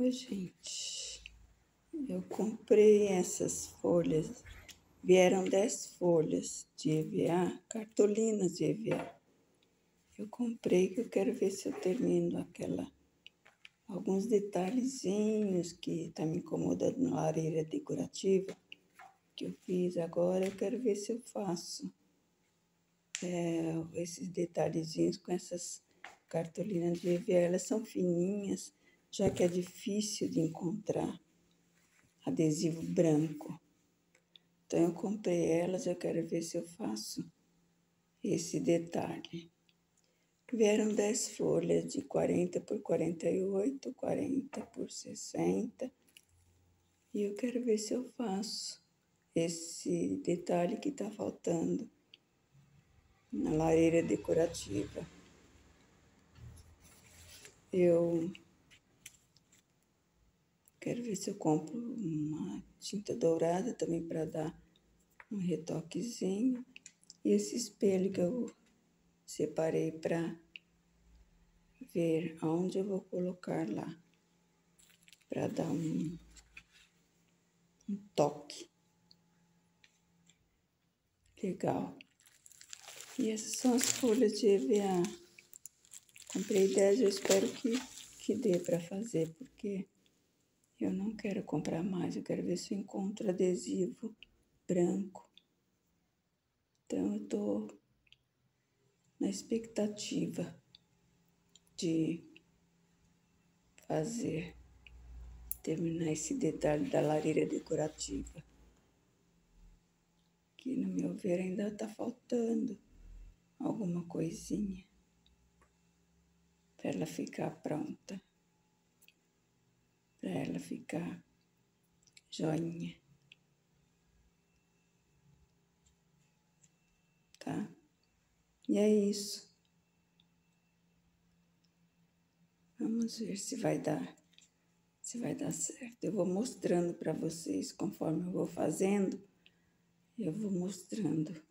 Oi, gente. Eu comprei essas folhas. Vieram 10 folhas de EVA, cartolinas de EVA. Eu comprei que eu quero ver se eu termino alguns detalhezinhos que tá me incomodando na lareira decorativa que eu fiz agora. Eu quero ver se eu faço esses detalhezinhos com essas cartolinas de EVA. Elas são fininhas, já que é difícil de encontrar adesivo branco. Então, eu comprei elas, eu quero ver se eu faço esse detalhe. Vieram 10 folhas de 40 por 48, 40 por 60. E eu quero ver se eu faço esse detalhe que tá faltando na lareira decorativa. Eu quero ver se eu compro uma tinta dourada também para dar um retoquezinho. E esse espelho que eu separei para ver aonde eu vou colocar lá, para dar um toque legal. E essas são as folhas de EVA. Comprei 10, eu espero que dê para fazer, porque eu não quero comprar mais, eu quero ver se eu encontro adesivo branco. Então, eu tô na expectativa de terminar esse detalhe da lareira decorativa, que no meu ver ainda tá faltando alguma coisinha para ela ficar pronta, para ela ficar joinha, tá? E é isso. Vamos ver se vai dar certo. Eu vou mostrando para vocês conforme eu vou fazendo, eu vou mostrando